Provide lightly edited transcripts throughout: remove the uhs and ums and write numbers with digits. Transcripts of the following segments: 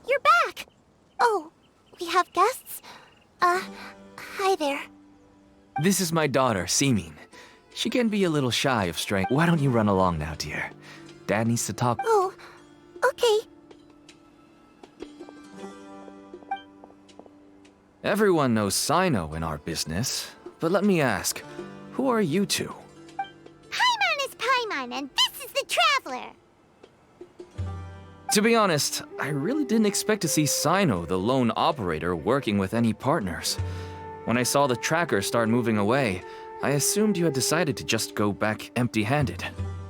you're back! Oh, we have guests? Hi there. This is my daughter, Simin. She can be a little shy of strangers. Why don't you run along now, dear? Dad needs to talk. Oh, okay. Everyone knows Cyno in our business, but let me ask, who are you two? Paimon is Paimon, and this is the Traveler! To be honest, I really didn't expect to see Cyno, the lone operator, working with any partners. When I saw the tracker start moving away, I assumed you had decided to just go back empty-handed.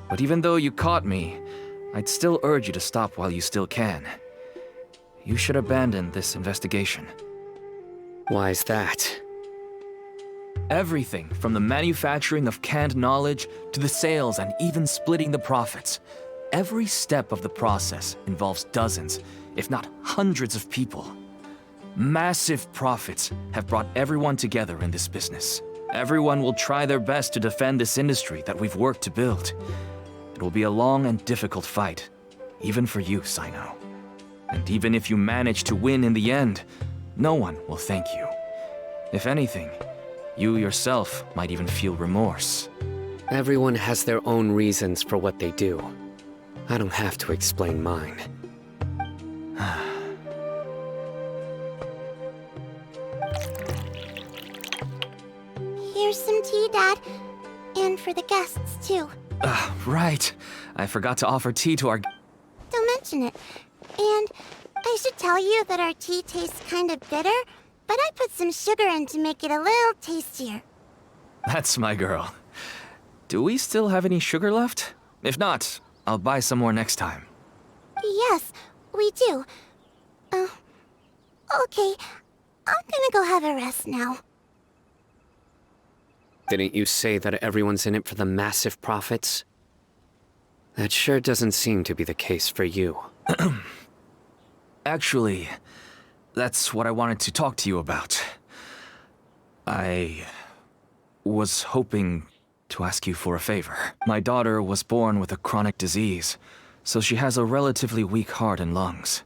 But even though you caught me, I'd still urge you to stop while you still can. You should abandon this investigation. Why is that? Everything from the manufacturing of canned knowledge to the sales and even splitting the profits. Every step of the process involves dozens, if not hundreds of people. Massive profits have brought everyone together in this business. Everyone will try their best to defend this industry that we've worked to build. It will be a long and difficult fight, even for you, Cyno. And even if you manage to win in the end, no one will thank you. If anything, you yourself might even feel remorse. Everyone has their own reasons for what they do. I don't have to explain mine. Here's some tea, Dad. And for the guests, too. Right. I forgot to offer tea to our... Don't mention it. And I should tell you that our tea tastes kind of bitter, but I put some sugar in to make it a little tastier. That's my girl. Do we still have any sugar left? If not, I'll buy some more next time. Yes, we do. Okay. I'm gonna go have a rest now. Didn't you say that everyone's in it for the massive profits? That sure doesn't seem to be the case for you. Actually, that's what I wanted to talk to you about. I was hoping to ask you for a favor. My daughter was born with a chronic disease, so she has a relatively weak heart and lungs.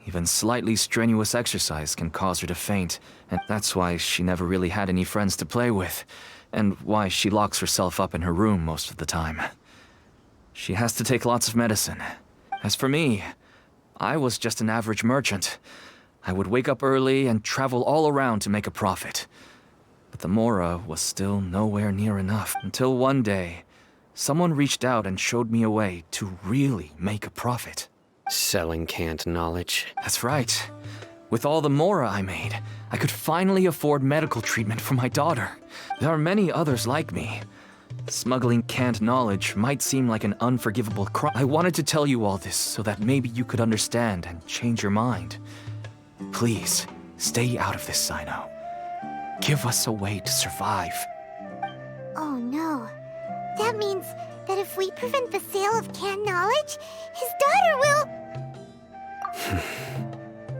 Even slightly strenuous exercise can cause her to faint, and that's why she never really had any friends to play with, and why she locks herself up in her room most of the time. She has to take lots of medicine. As for me, I was just an average merchant. I would wake up early and travel all around to make a profit. But the Mora was still nowhere near enough, until one day, someone reached out and showed me a way to really make a profit. Selling canned knowledge. That's right. With all the Mora I made, I could finally afford medical treatment for my daughter. There are many others like me. Smuggling canned knowledge might seem like an unforgivable crime. I wanted to tell you all this so that maybe you could understand and change your mind. Please, stay out of this, Cyno. Give us a way to survive. Oh no. That means that if we prevent the sale of canned knowledge, his daughter will...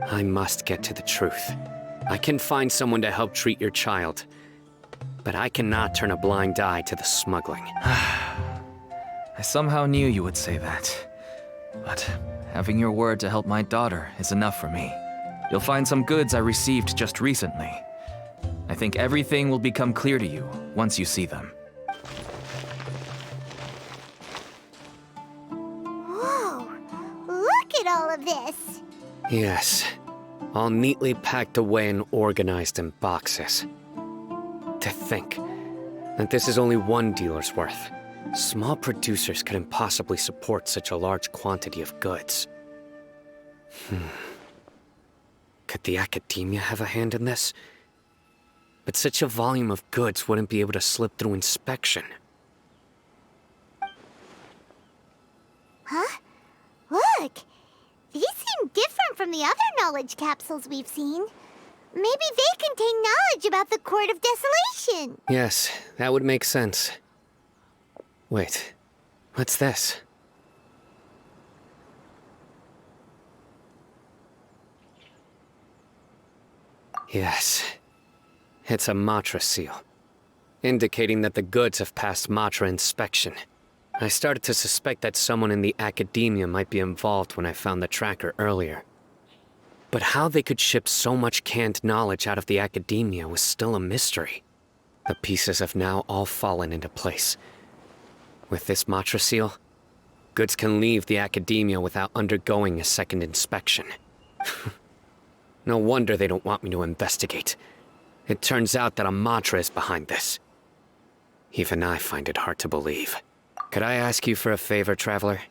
I must get to the truth. I can find someone to help treat your child, but I cannot turn a blind eye to the smuggling. I somehow knew you would say that. But having your word to help my daughter is enough for me. You'll find some goods I received just recently. I think everything will become clear to you once you see them. Whoa! Look at all of this! Yes, all neatly packed away and organized in boxes. To think that this is only one dealer's worth. Small producers couldn't possibly support such a large quantity of goods. Could the academia have a hand in this? But such a volume of goods wouldn't be able to slip through inspection. Huh? Look! These seem different from the other knowledge capsules we've seen. Maybe they contain knowledge about the Court of Desolation. Yes, that would make sense. Wait, what's this? Yes, it's a Matra seal, indicating that the goods have passed Matra inspection. I started to suspect that someone in the academia might be involved when I found the tracker earlier. But how they could ship so much canned knowledge out of the academia was still a mystery. The pieces have now all fallen into place. With this Matra seal, goods can leave the academia without undergoing a second inspection. No wonder they don't want me to investigate. It turns out that a Matra is behind this. Even I find it hard to believe. Could I ask you for a favor, Traveler?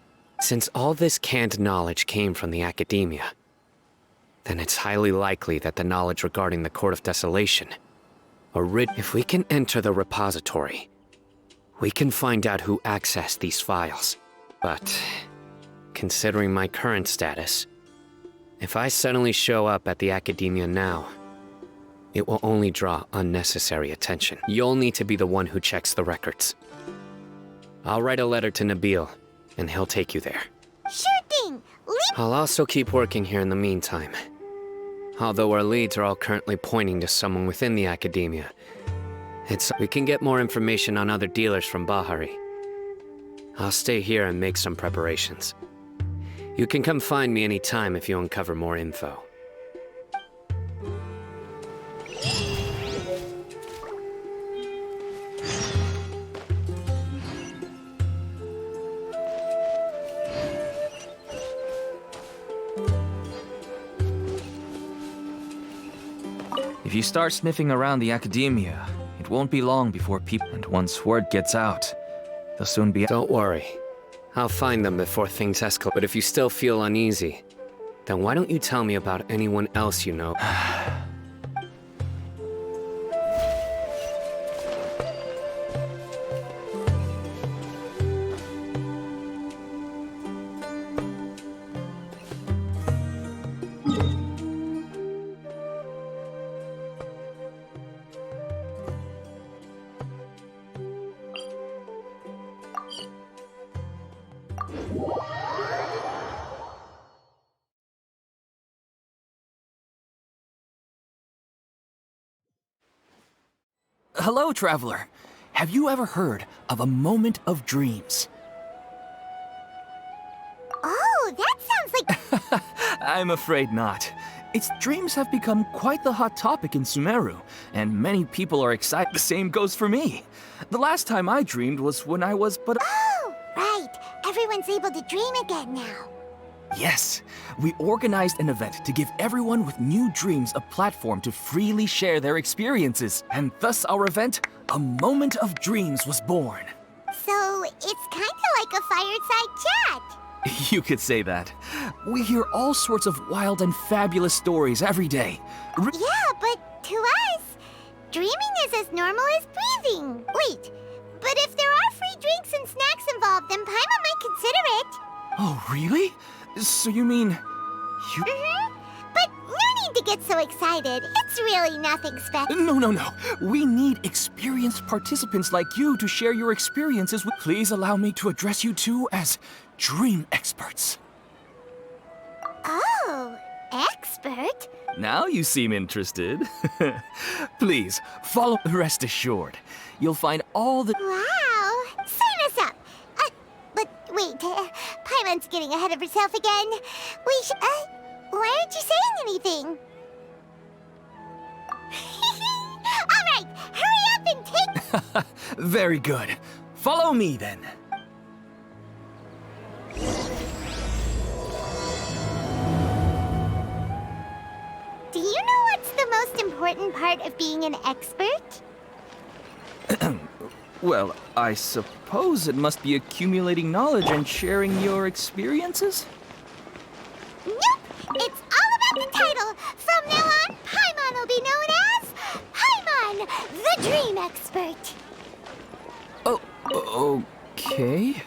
Since all this canned knowledge came from the academia, then it's highly likely that the knowledge regarding the Court of Desolation, if we can enter the repository, we can find out who accessed these files. But, considering my current status, if I suddenly show up at the academia now, it will only draw unnecessary attention. You'll need to be the one who checks the records. I'll write a letter to Nabil, and he'll take you there. Sure thing. I'll also keep working here in the meantime. Although our leads are all currently pointing to someone within the academia, we can get more information on other dealers from Bahari. I'll stay here and make some preparations. You can come find me anytime if you uncover more info. If you start sniffing around the academia, it won't be long before people... And once word gets out, they'll soon be... Don't worry. I'll find them before things escalate. But if you still feel uneasy, then why don't you tell me about anyone else you know? Hello, Traveler. Have you ever heard of a moment of dreams? Oh, that sounds like... I'm afraid not. Its dreams have become quite the hot topic in Sumeru, and many people are excited. The same goes for me. The last time I dreamed was when I was but... Oh, right. Everyone's able to dream again now. Yes, we organized an event to give everyone with new dreams a platform to freely share their experiences. And thus our event, A Moment of Dreams, was born. So, it's kind of like a fireside chat. You could say that. We hear all sorts of wild and fabulous stories every day. Yeah, but to us, dreaming is as normal as breathing. Wait, but if there are free drinks and snacks involved, then Paimon might consider it. Oh, really? So you mean... you... But no need to get so excited. It's really nothing special. No. We need experienced participants like you to share your experiences with... Please allow me to address you two as dream experts. Oh, expert? Now you seem interested. Please, follow... Rest assured, you'll find all the... Wow, sign us up. But wait, Paimon's getting ahead of herself again. We should... why aren't you saying anything? All right, hurry up and take... Very good. Follow me, then. Do you know what's the most important part of being an expert? Well, I suppose it must be accumulating knowledge and sharing your experiences? Nope! It's all about the title. From now on, Paimon will be known as Paimon, the Dream Expert. Oh, okay.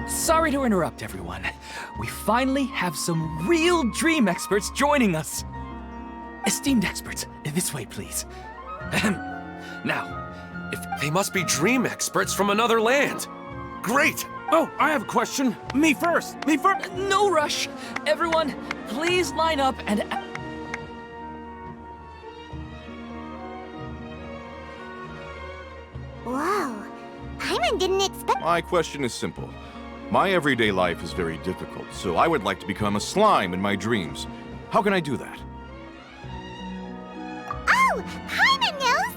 Sorry to interrupt, everyone. We finally have some real dream experts joining us. Esteemed experts, this way, please. Now, if they must be dream experts from another land. Great! Oh, I have a question. Me first. Me first. No rush. Everyone, please line up and... Whoa. Paimon didn't expect. My question is simple. My everyday life is very difficult, so I would like to become a slime in my dreams. How can I do that? Oh, Paimon knows!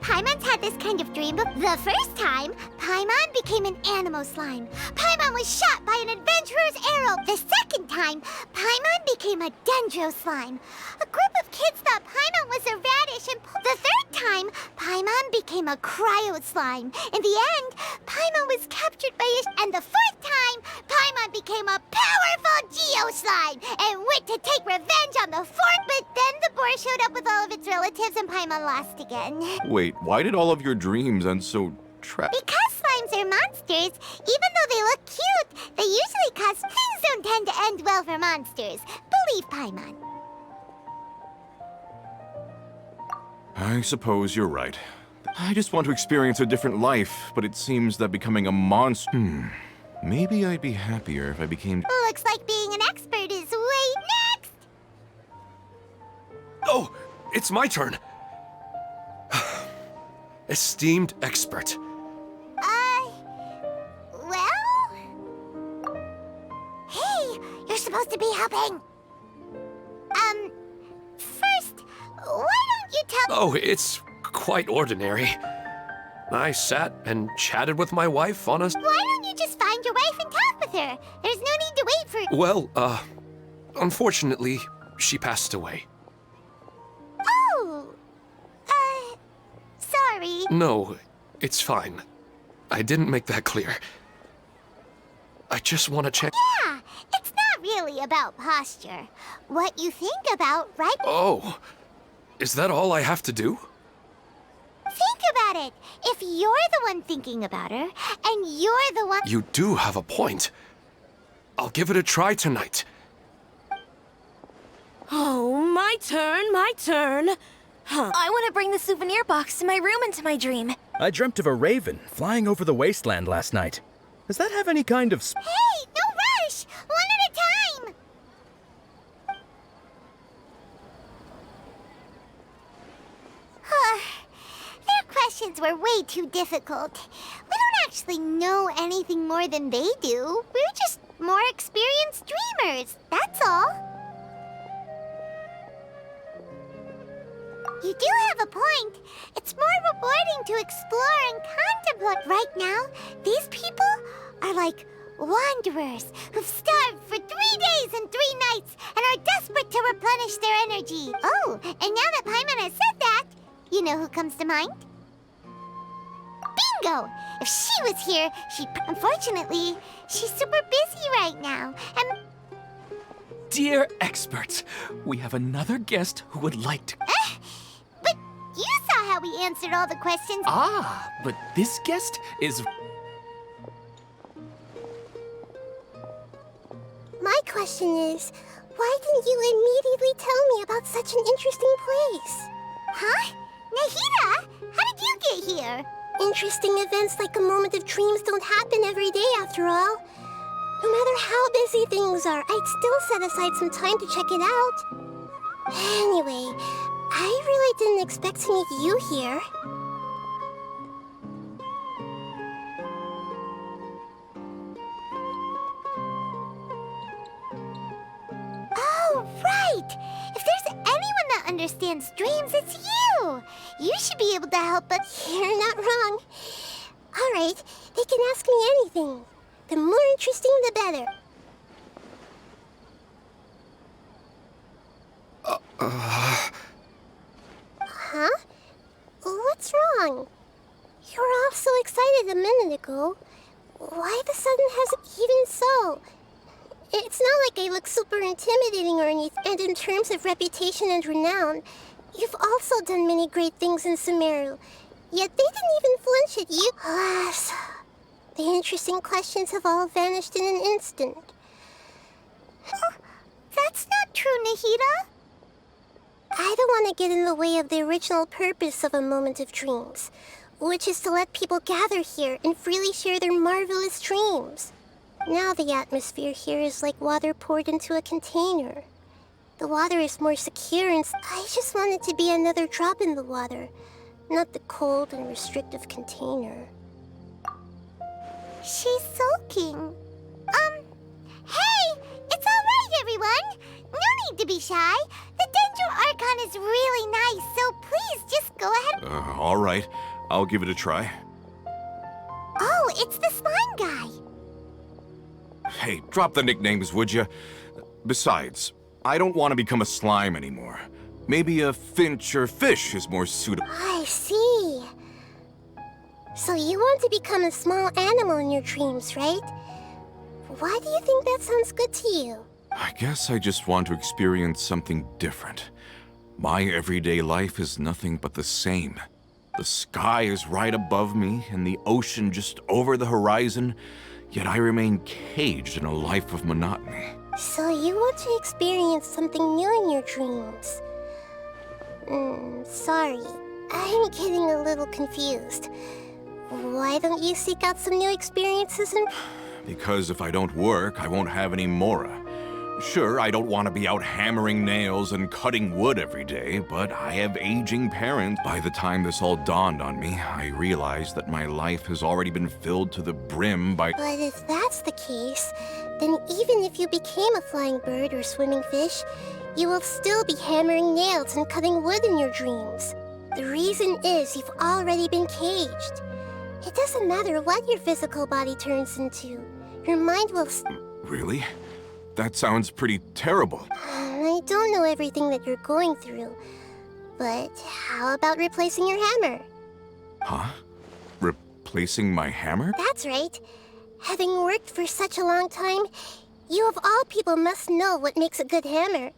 Paimon's had this kind of dream the first time, Paimon became an animal slime. Paimon was shot by an adventurer's arrow. The second time, Paimon became a dendro slime. A group of kids thought Paimon was a radish and the third time, Paimon became a cryo slime. In the end, Paimon was captured by and the fourth time, Paimon became a powerful geo slime and went to take revenge on the fourth. But then the boar showed up with all of its relatives and Paimon lost again. Wait, why did all of your dreams end so Because slimes are monsters, even though they look cute, they usually cause things don't tend to end well for monsters. Believe Paimon. I suppose you're right. I just want to experience a different life, but it seems that becoming a monster... Maybe I'd be happier if I became... Looks like being an expert is way next! Oh, it's my turn. Esteemed expert. Well... Hey, you're supposed to be helping. First, why don't you tell... Oh, it's quite ordinary. I sat and chatted with my wife on a... Why don't you just find your wife and talk with her? There's no need to wait for... Well, unfortunately, she passed away. Oh! Sorry. No, it's fine. I didn't make that clear. I just want to check... Yeah, it's not really about posture. What you think about, right? Oh, is that all I have to do? Think about it. If you're the one thinking about her, and you're the one... You do have a point. I'll give it a try tonight. Oh, my turn, my turn. I want to bring the souvenir box to my room into my dream. I dreamt of a raven flying over the wasteland last night. Does that have any kind of... Hey, no rush! One at a time! Their questions were way too difficult. We don't actually know anything more than they do. We're just more experienced dreamers, that's all. You do have a point. It's more rewarding to explore and contemplate. Right now, these people are like wanderers who've starved for 3 days and 3 nights and are desperate to replenish their energy. Oh, and now that Paimon has said that, you know who comes to mind? Bingo! If she was here, unfortunately, she's super busy right now. And Dear experts, we have another guest who would like to... but you saw how we answered all the questions. Ah, but this guest is... My question is, why didn't you immediately tell me about such an interesting place? Huh? Nahida, how did you get here? Interesting events like a moment of dreams don't happen every day after all. No matter how busy things are, I'd still set aside some time to check it out. Anyway, I really didn't expect to meet you here. Oh, right! If there's anyone that understands dreams, it's you! You should be able to help us. You're not wrong. All right, they can ask me anything. The more interesting, the better. Huh? What's wrong? ago. Why the sudden even so? It's not like I look super intimidating or anything, and in terms of reputation and renown, you've also done many great things in Sumeru, yet they didn't even flinch at you. Alas, the interesting questions have all vanished in an instant. That's not true, Nahida. I don't want to get in the way of the original purpose of a Moment of Dreams, which is to let people gather here and freely share their marvelous dreams. Now the atmosphere here is like water poured into a container. The water is more secure, and I just want it to be another drop in the water, not the cold and restrictive container. She's sulking. Hey! It's all right, everyone! No need to be shy. The Dendro Archon is really nice, so please just go ahead. All right. I'll give it a try. Oh, it's the slime guy. Hey, drop the nicknames, would you? Besides, I don't want to become a slime anymore. Maybe a finch or fish is more suitable. I see. So you want to become a small animal in your dreams, right? Why do you think that sounds good to you? I guess I just want to experience something different. My everyday life is nothing but the same. The sky is right above me and the ocean just over the horizon, yet I remain caged in a life of monotony. So you want to experience something new in your dreams? Sorry. I'm getting a little confused. Why don't you seek out some new experiences and... Because if I don't work, I won't have any Mora. Sure, I don't want to be out hammering nails and cutting wood every day, but I have aging parents. By the time this all dawned on me, I realized that my life has already been filled to the brim by... But if that's the case, then even if you became a flying bird or swimming fish, you will still be hammering nails and cutting wood in your dreams. The reason is you've already been caged. It doesn't matter what your physical body turns into. Your mind will... Really? That sounds pretty terrible. I don't know everything that you're going through, but how about replacing your hammer? Huh? Replacing my hammer? That's right. Having worked for such a long time, you of all people must know what makes a good hammer.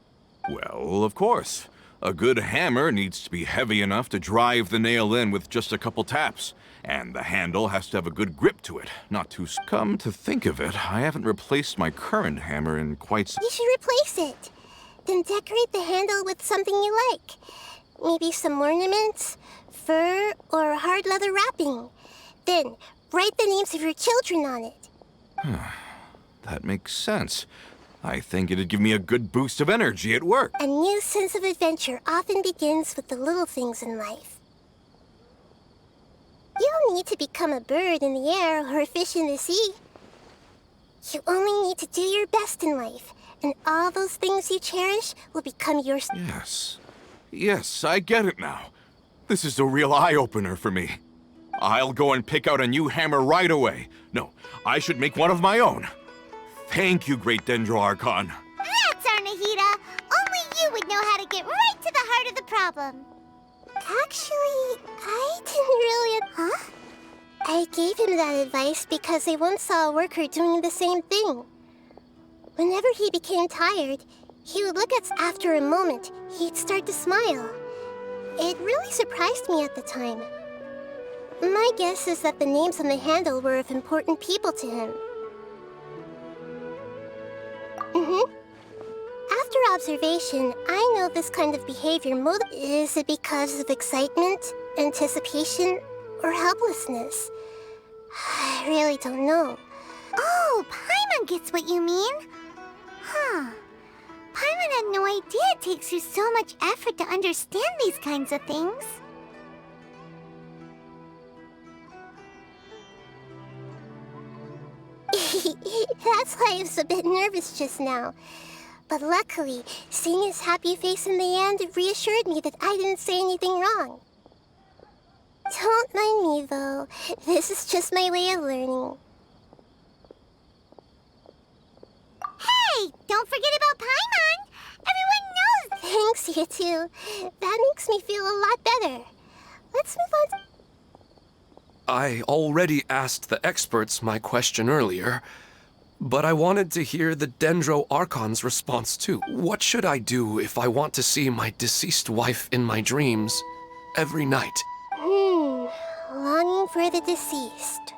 Well, of course. A good hammer needs to be heavy enough to drive the nail in with just a couple taps. And the handle has to have a good grip to it, not too... Come to think of it, I haven't replaced my current hammer in quite some... You should replace it. Then decorate the handle with something you like. Maybe some ornaments, fur, or hard leather wrapping. Then, write the names of your children on it. That makes sense. I think it'd give me a good boost of energy at work. A new sense of adventure often begins with the little things in life. You don't need to become a bird in the air or a fish in the sea. You only need to do your best in life, and all those things you cherish will become yours. Yes. Yes, I get it now. This is a real eye-opener for me. I'll go and pick out a new hammer right away. No, I should make one of my own. Thank you, Great Dendro Archon. That's our Nahida. Only you would know how to get right to the heart of the problem. Actually, I didn't really... Huh? I gave him that advice because I once saw a worker doing the same thing. Whenever he became tired, he would look at us. After a moment, he'd start to smile. It really surprised me at the time. My guess is that the names on the handle were of important people to him. After observation, I know this kind of behavior is it because of excitement, anticipation, or helplessness? I really don't know. Oh, Paimon gets what you mean. Huh. Paimon had no idea it takes you so much effort to understand these kinds of things. That's why I was a bit nervous just now. But luckily, seeing his happy face in the end reassured me that I didn't say anything wrong. Don't mind me, though. This is just my way of learning. Hey! Don't forget about Paimon! Everyone knows! Thanks, you two. That makes me feel a lot better. Let's move on to... I already asked the experts my question earlier, but I wanted to hear the Dendro Archon's response too. What should I do if I want to see my deceased wife in my dreams every night? Longing for the deceased.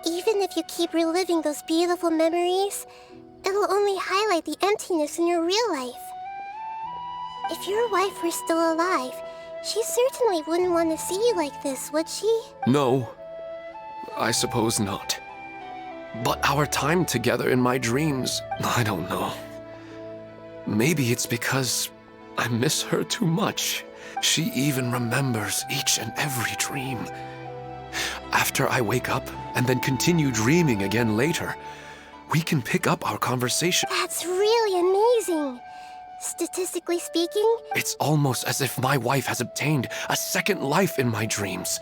Even if you keep reliving those beautiful memories, it'll only highlight the emptiness in your real life. If your wife were still alive, she certainly wouldn't want to see you like this, would she? No, I suppose not. But our time together in my dreams, I don't know. Maybe it's because I miss her too much. She even remembers each and every dream. After I wake up and then continue dreaming again later, we can pick up our conversation. That's really amazing. Statistically speaking, It's almost as if my wife has obtained a second life in my dreams.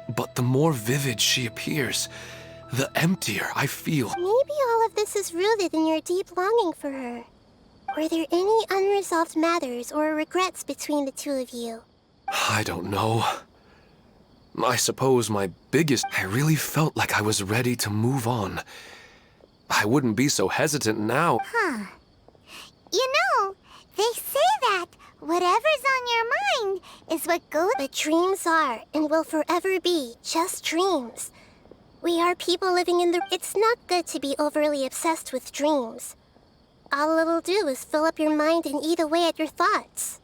But the more vivid she appears, the emptier I feel. maybe all of this is rooted in your deep longing for her. Were there any unresolved matters or regrets between the two of you? I don't know. I suppose my biggest... I really felt like I was ready to move on. I wouldn't be so hesitant now. You know, they say that whatever's on your mind is what goes. But dreams are and will forever be just dreams. We are people living in the... It's not good to be overly obsessed with dreams. All it'll do is fill up your mind and eat away at your thoughts.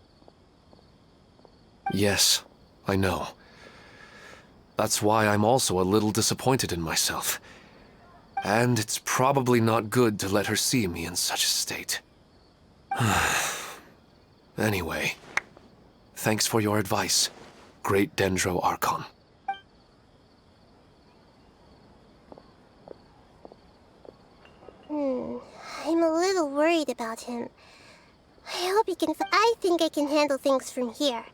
Yes, I know. That's why I'm also a little disappointed in myself. And it's probably not good to let her see me in such a state. Anyway, thanks for your advice, Great Dendro Archon. I'm a little worried about him. I hope he can... I think I can handle things from here.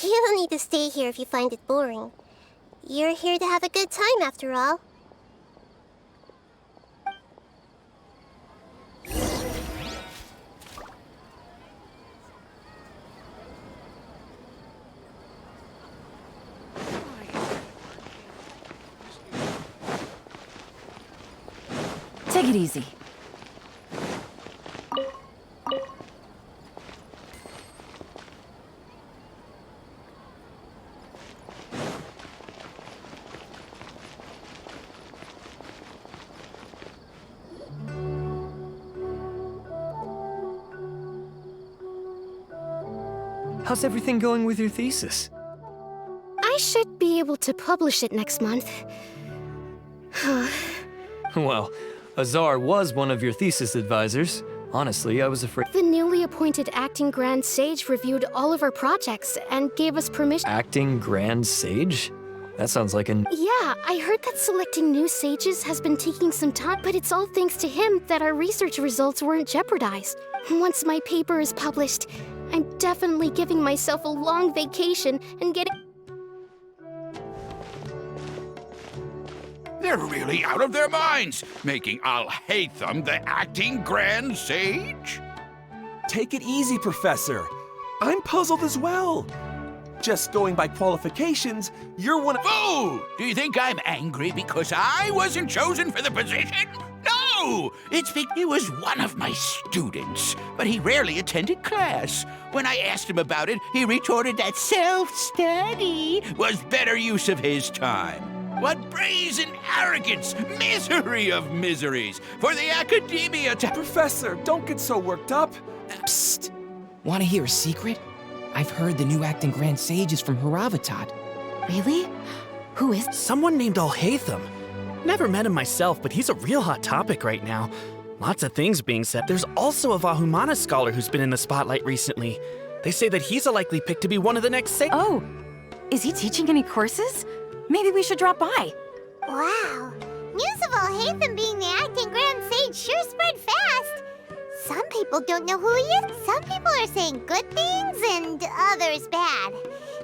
You don't need to stay here if you find it boring. You're here to have a good time, after all. Take it easy. How's everything going with your thesis? I should be able to publish it next month. Well, Azar was one of your thesis advisors. Honestly, I was afraid. The newly appointed acting Grand Sage reviewed all of our projects and gave us permission. Acting Grand Sage? That sounds like an... Yeah, I heard that selecting new sages has been taking some time, but it's all thanks to him that our research results weren't jeopardized. Once my paper is published, I'm definitely giving myself a long vacation and getting... They're really out of their minds, making Al-Haytham the acting Grand Sage? Take it easy, Professor. I'm puzzled as well. Just going by qualifications, you're one of... Fool! Do you think I'm angry because I wasn't chosen for the position? No! It's because he was one of my students, but he rarely attended class. When I asked him about it, he retorted that self-study was better use of his time. What brazen arrogance! Misery of miseries! For the academia to... Professor, don't get so worked up. Psst! Want to hear a secret? I've heard the new acting Grand Sage is from Haravatat. Really? Who is? Someone named Al-Haytham. Never met him myself, but he's a real hot topic right now. Lots of things being said. There's also a Vahumana scholar who's been in the spotlight recently. They say that he's a likely pick to be one of the next sages. Oh, is he teaching any courses? Maybe we should drop by. Wow. News of Al-Haytham being the acting Grand Sage sure spread fast. Some people don't know who he is. Some people are saying good things and others bad.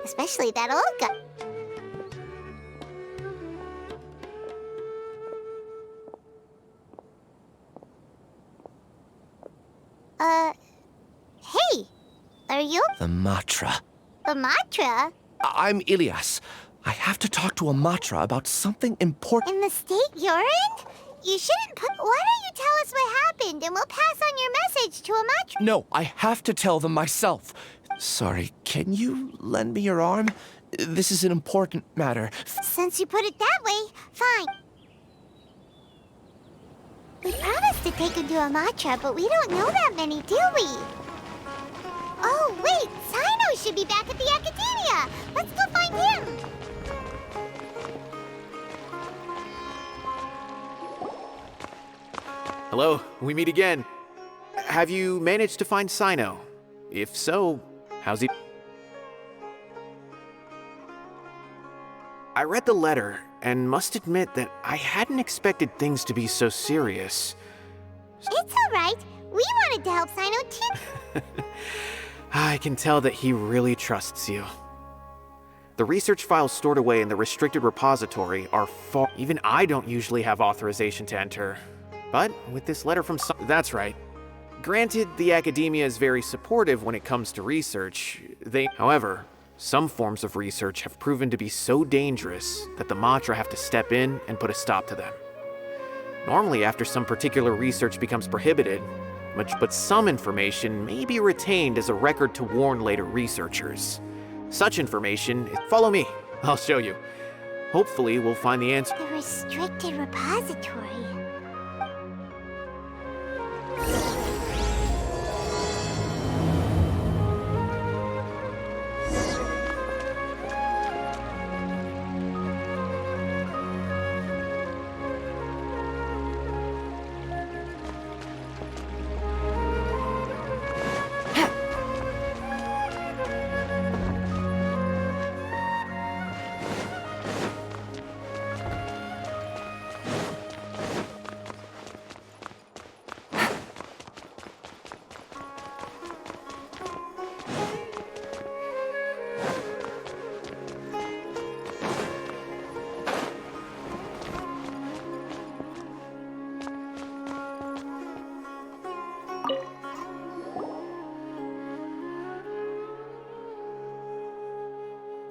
Especially that old guy. are you? The Matra. The Matra? I'm Ilias. I have to talk to a Matra about something important. In the state you're in? You shouldn't put... Why don't you tell us what happened and we'll pass on your message to a Matra? No, I have to tell them myself. Sorry, can you lend me your arm? This is an important matter. Since you put it that way, fine. We promised to take him to a Matra, but we don't know that many, do we? Oh, wait, Cyno should be back at the Academia. Let's go find him. Hello, we meet again. Have you managed to find Cyno? If so, how's he? I read the letter and must admit that I hadn't expected things to be so serious. It's all right. We wanted to help Cyno too. I can tell that he really trusts you. The research files stored away in the restricted repository are far... Even I don't usually have authorization to enter. But with this letter from that's right. Granted, the Academia is very supportive when it comes to research. However, some forms of research have proven to be so dangerous that the Matra have to step in and put a stop to them. Normally, after some particular research becomes prohibited, but some information may be retained as a record to warn later researchers. Such information follow me. I'll show you. Hopefully, we'll find the answer. The restricted repository.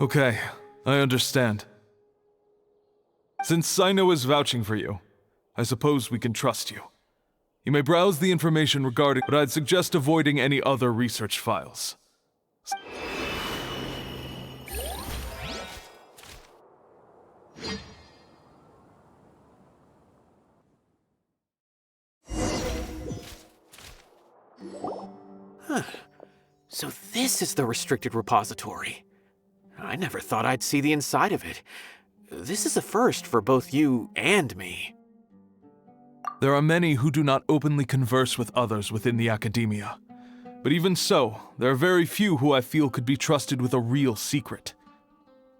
Okay, I understand. Since Cyno is vouching for you, I suppose we can trust you. You may browse the information regarding, but I'd suggest avoiding any other research files. Huh. So this is the restricted repository. I never thought I'd see the inside of it. This is a first for both you and me. There are many who do not openly converse with others within the Academia. But even so, there are very few who I feel could be trusted with a real secret.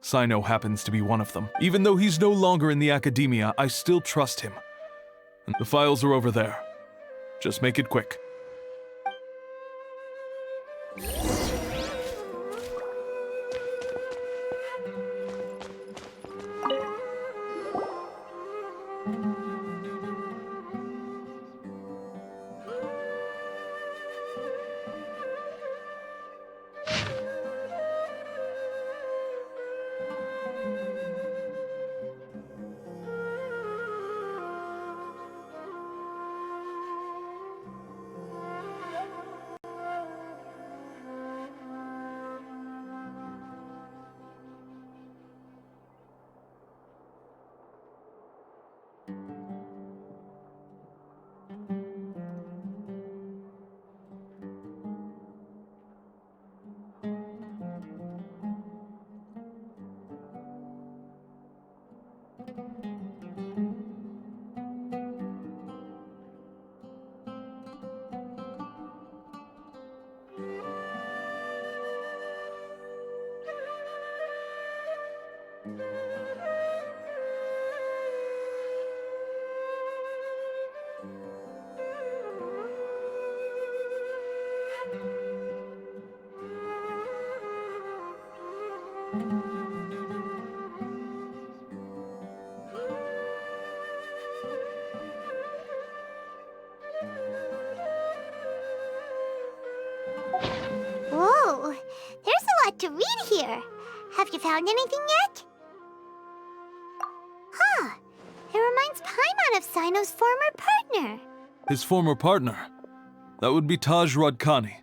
Cyno happens to be one of them. Even though he's no longer in the Academia, I still trust him. And the files are over there. Just make it quick. Have you found anything yet? Huh. It reminds Paimon of Cyno's former partner. His former partner? That would be Taj Radkani.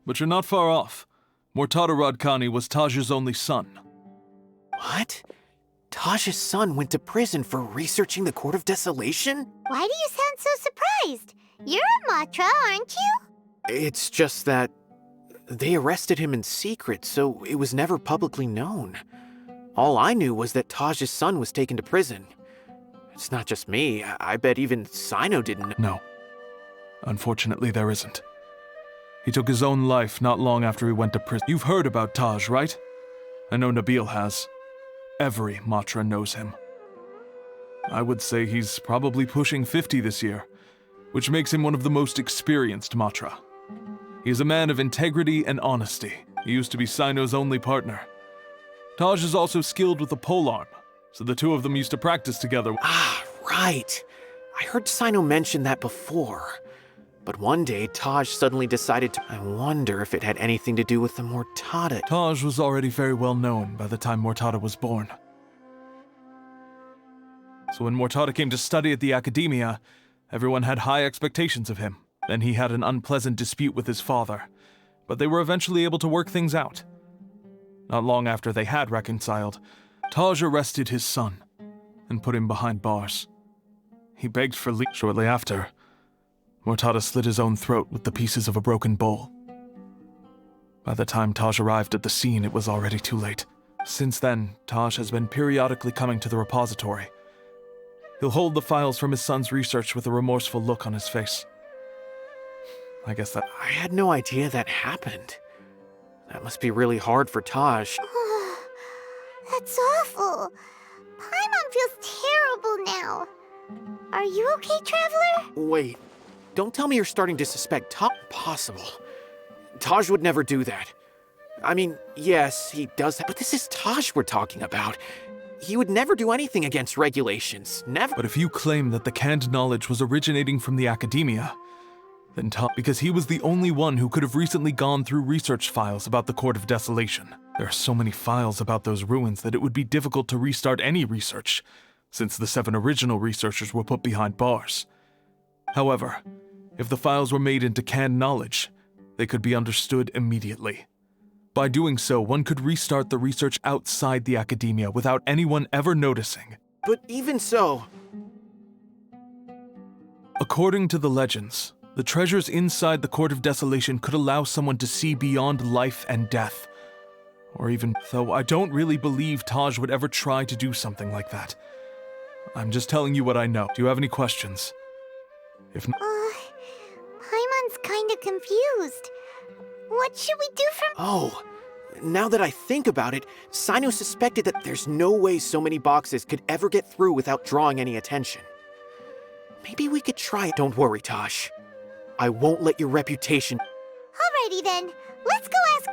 But you're not far off. Mortada Radkani was Taj's only son. What? Taj's son went to prison for researching the Court of Desolation? Why do you sound so surprised? You're a Matra, aren't you? It's just that they arrested him in secret, so it was never publicly known. All I knew was that Taj's son was taken to prison. It's not just me. I bet even Cyno didn't know. No. Unfortunately, there isn't. He took his own life not long after he went to prison. You've heard about Taj, right? I know Nabil has. Every Matra knows him. I would say he's probably pushing 50 this year, which makes him one of the most experienced Matra. He is a man of integrity and honesty. He used to be Cyno's only partner. Taj is also skilled with the polearm, so the two of them used to practice together. Ah, right. I heard Cyno mention that before. But one day, Taj suddenly decided to... I wonder if it had anything to do with the Mortada. Taj was already very well known by the time Mortada was born. So when Mortada came to study at the Academia, everyone had high expectations of him. Then he had an unpleasant dispute with his father, but they were eventually able to work things out. Not long after they had reconciled, Taj arrested his son and put him behind bars. He begged for leave. Shortly after, Mortada slit his own throat with the pieces of a broken bowl. By the time Taj arrived at the scene, it was already too late. Since then, Taj has been periodically coming to the repository. He'll hold the files from his son's research with a remorseful look on his face. I guess that... I had no idea that happened. That must be really hard for Taj. That's awful. Paimon feels terrible now. Are you okay, Traveler? Wait, don't tell me you're starting to suspect Taj. Possible. Taj would never do that. I mean, yes, he does that, but this is Taj we're talking about. He would never do anything against regulations. Never. But if you claim that the canned knowledge was originating from the Academia, then because he was the only one who could have recently gone through research files about the Court of Desolation. There are so many files about those ruins that it would be difficult to restart any research, since the 7 original researchers were put behind bars. However, if the files were made into canned knowledge, they could be understood immediately. By doing so, one could restart the research outside the Academia without anyone ever noticing. But even so... According to the legends, the treasures inside the Court of Desolation could allow someone to see beyond life and death. Or even, though I don't really believe Taj would ever try to do something like that. I'm just telling you what I know. Do you have any questions? If not... Paimon's kinda confused. What should we do from... Oh, now that I think about it, Cyno suspected that there's no way so many boxes could ever get through without drawing any attention. Maybe we could try it. Don't worry, Taj. I won't let your reputation... Alrighty then, let's go ask...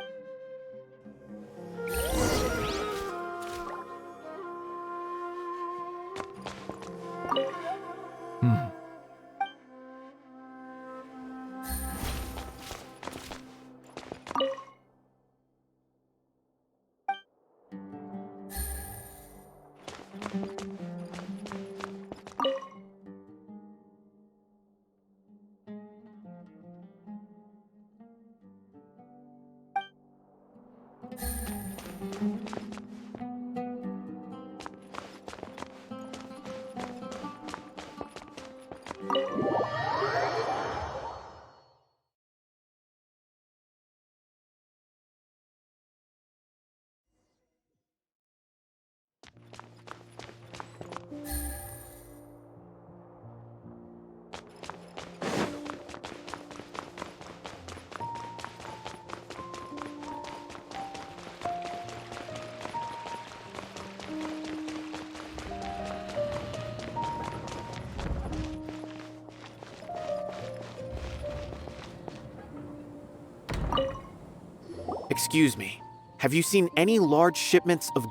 Excuse me, have you seen any large shipments of...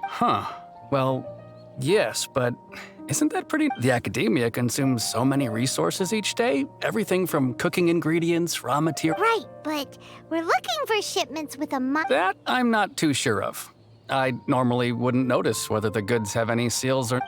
Well, yes, but isn't that pretty... The Academia consumes so many resources each day. Everything from cooking ingredients, raw material... Right, but we're looking for shipments with a That I'm not too sure of. I normally wouldn't notice whether the goods have any seals or...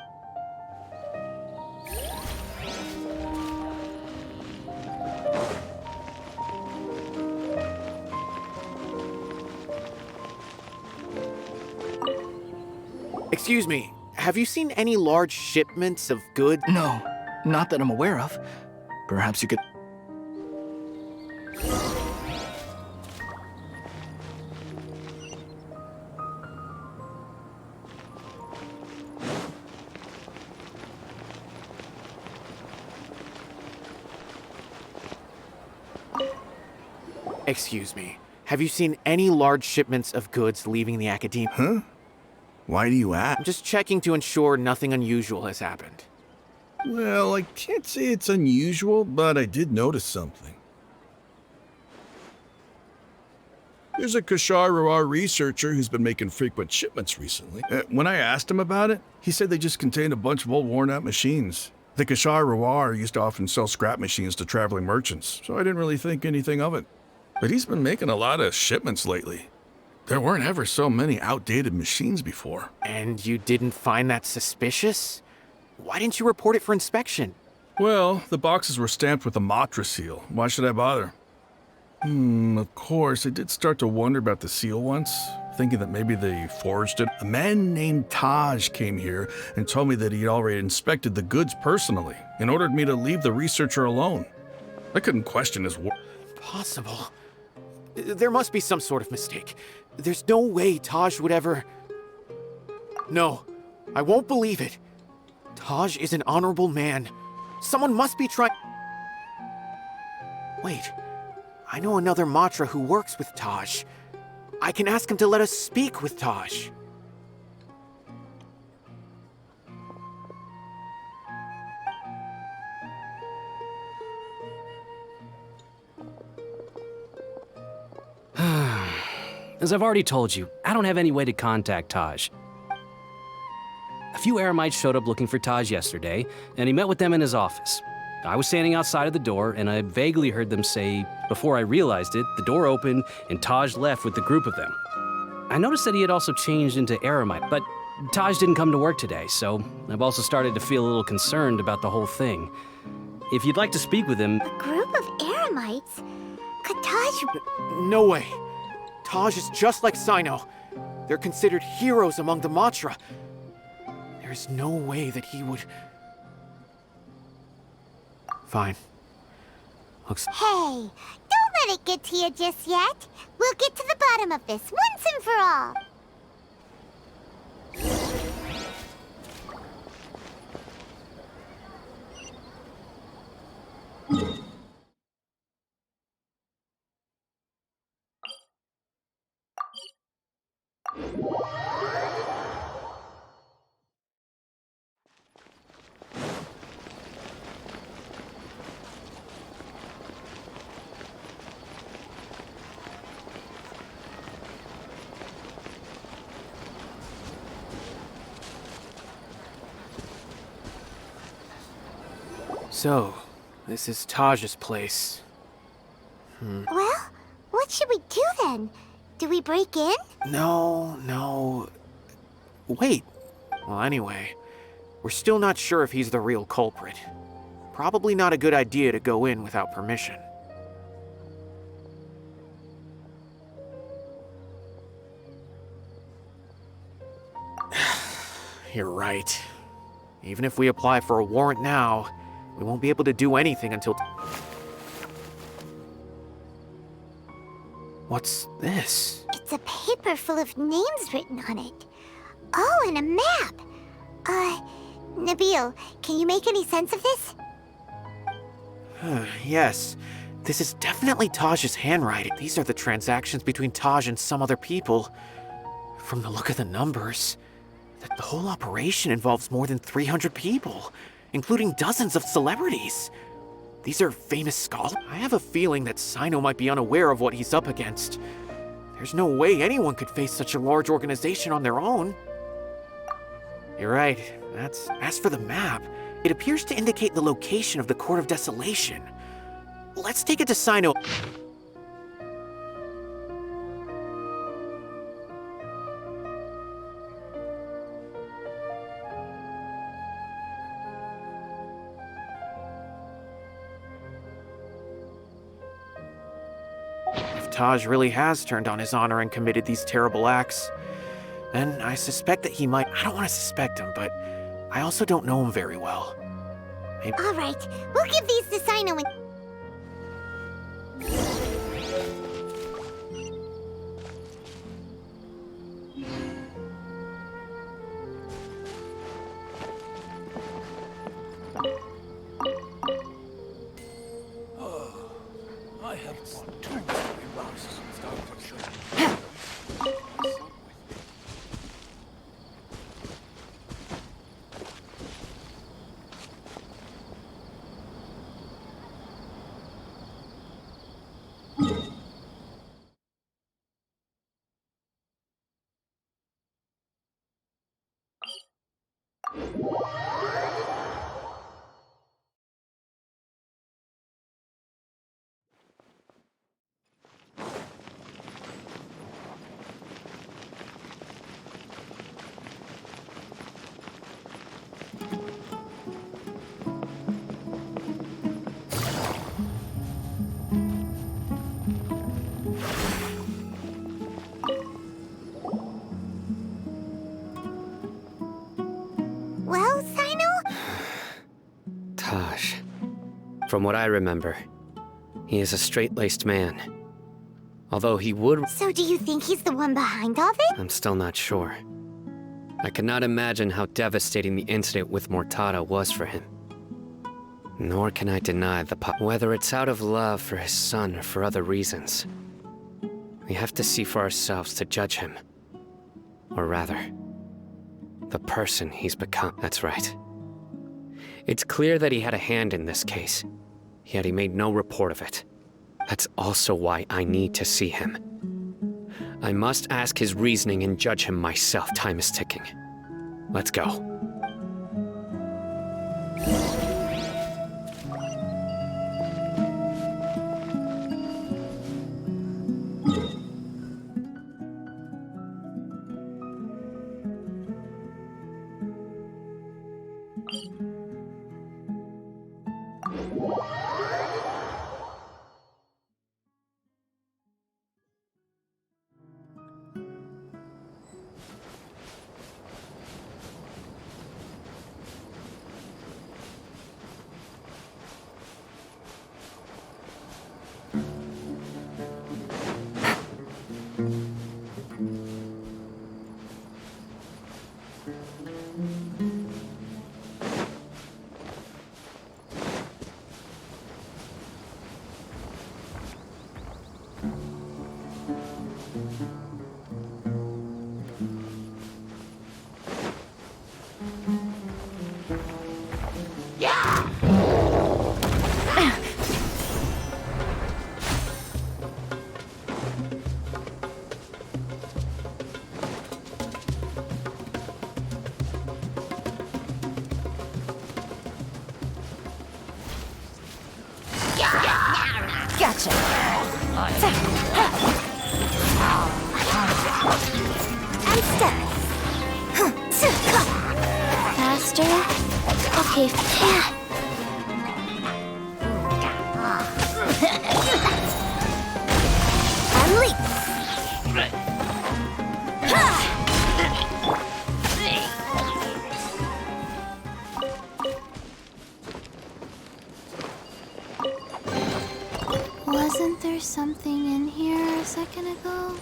Excuse me, have you seen any large shipments of goods? No, not that I'm aware of. Perhaps you could... Excuse me, have you seen any large shipments of goods leaving the academia? Huh? Why do you ask? I'm just checking to ensure nothing unusual has happened. Well, I can't say it's unusual, but I did notice something. There's a Kashar researcher who's been making frequent shipments recently. When I asked him about it, he said they just contained a bunch of old worn-out machines. The Kashar used to often sell scrap machines to traveling merchants, so I didn't really think anything of it. But he's been making a lot of shipments lately. There weren't ever so many outdated machines before. And you didn't find that suspicious? Why didn't you report it for inspection? Well, the boxes were stamped with a Matra seal. Why should I bother? Of course, I did start to wonder about the seal once, thinking that maybe they forged it. A man named Taj came here and told me that he'd already inspected the goods personally and ordered me to leave the researcher alone. I couldn't question his word. Impossible. There must be some sort of mistake. There's no way Taj would ever... No, I won't believe it. Taj is an honorable man. Someone must be trying... Wait, I know another Matra who works with Taj. I can ask him to let us speak with Taj. As I've already told you, I don't have any way to contact Taj. A few Eremites showed up looking for Taj yesterday, and he met with them in his office. I was standing outside of the door, and I vaguely heard them say, before I realized it, the door opened, and Taj left with the group of them. I noticed that he had also changed into Eremite, but Taj didn't come to work today, so I've also started to feel a little concerned about the whole thing. If you'd like to speak with him... A group of Eremites? Could Taj... No way. Taj is just like Cyno. They're considered heroes among the Matra. There's no way that he would... Fine. Looks... Hey, don't let it get to you just yet. We'll get to the bottom of this once and for all. So, this is Taj's place. Well, what should we do then? Do we break in? No. Wait. Well, anyway, we're still not sure if he's the real culprit. Probably not a good idea to go in without permission. You're right. Even if we apply for a warrant now, we won't be able to do anything until... What's this? It's a paper full of names written on it. Oh, and a map. Nabil, can you make any sense of this? Yes. This is definitely Taj's handwriting. These are the transactions between Taj and some other people. From the look of the numbers, the whole operation involves more than 300 people, including dozens of celebrities. These are famous scholars. I have a feeling that Cyno might be unaware of what he's up against. There's no way anyone could face such a large organization on their own. You're right. As for the map, it appears to indicate the location of the Court of Desolation. Let's take it to Cyno. Taj really has turned on his honor and committed these terrible acts, then I suspect that he might. I don't want to suspect him, but I also don't know him very well. All right, we'll give these to Cyno and... I have bought too many rocks since Dr. Well, Cyno? Taj. From what I remember, he is a straight-laced man. Although he would... So do you think he's the one behind all this? I'm still not sure. I cannot imagine how devastating the incident with Mortada was for him. Nor can I deny whether it's out of love for his son or for other reasons. We have to see for ourselves to judge him. Or rather, the person he's become. That's right. It's clear that he had a hand in this case, yet he made no report of it. That's also why I need to see him. I must ask his reasoning and judge him myself. Time is ticking. Let's go. Gotcha. I'm stuck. Faster. Okay. Unleash. Wasn't there something in here a second ago?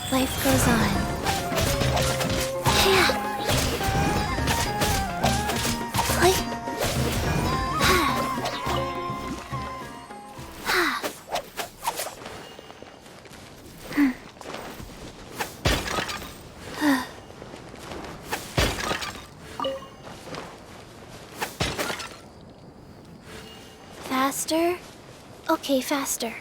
Life goes on. Faster? Okay, faster.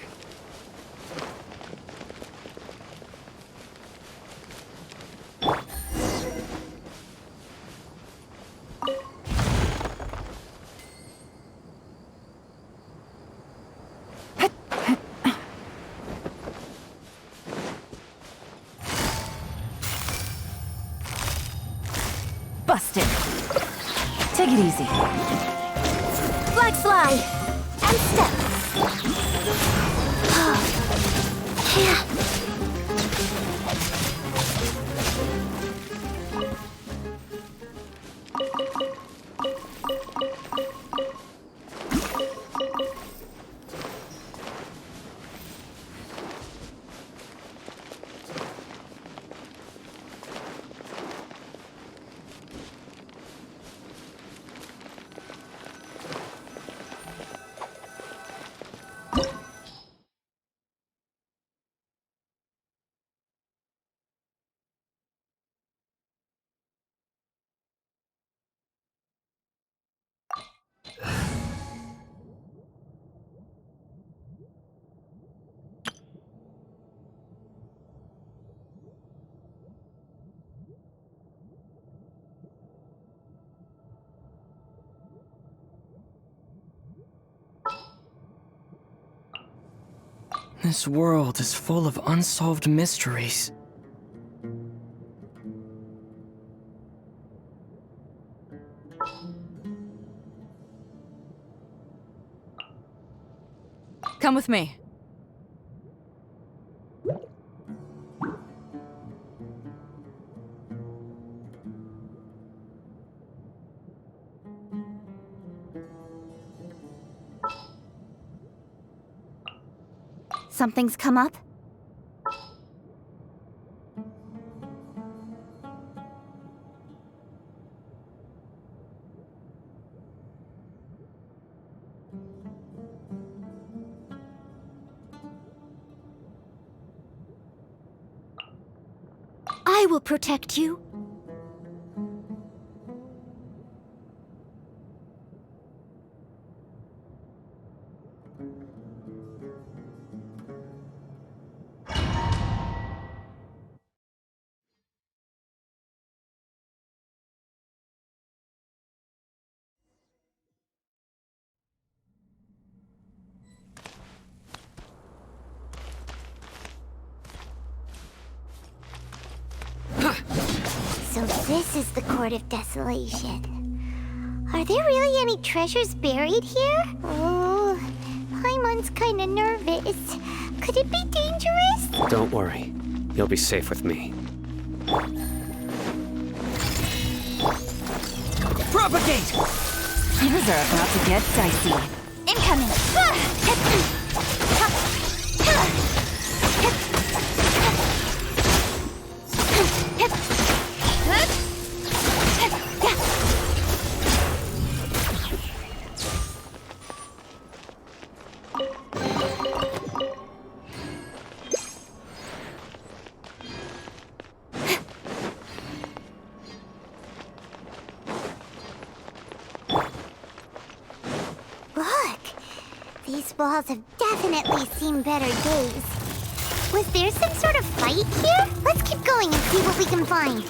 Busted. Take it easy. Flag slide. And step. Yeah. This world is full of unsolved mysteries. Come with me. Something's come up? I will protect you. So this is the Court of Desolation. Are there really any treasures buried here? Oh, Paimon's kinda nervous. Could it be dangerous? Don't worry. You'll be safe with me. Propagate! Things are about to get dicey. Incoming! Look! These walls have definitely seen better days. Was there some sort of fight here? Let's keep going and see what we can find.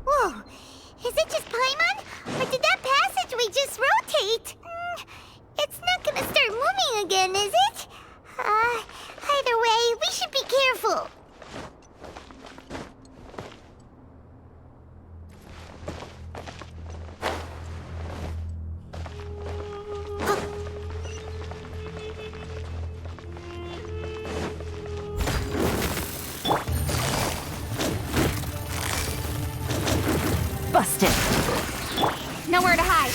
Whoa! Is it just Paimon? Or did that passageway just rotate? It's not gonna start moving again, is it? Either way, we should be careful. Busted. Nowhere to hide.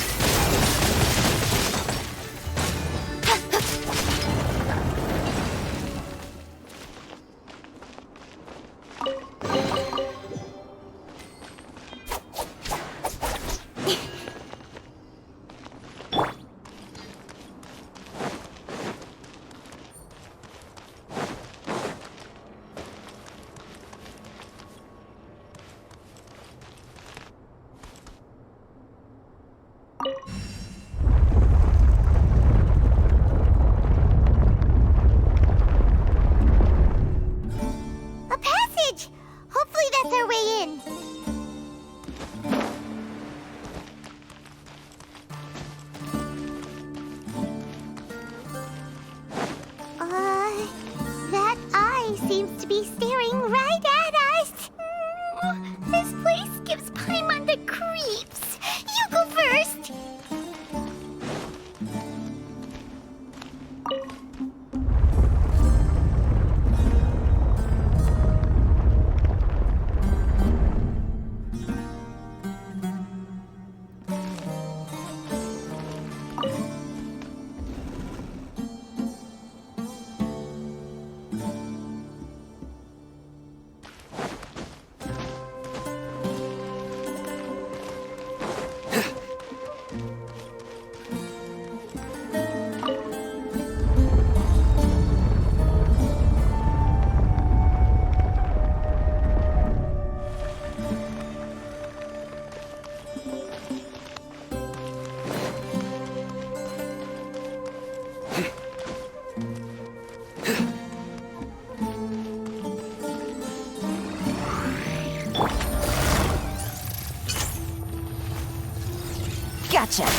Gotcha.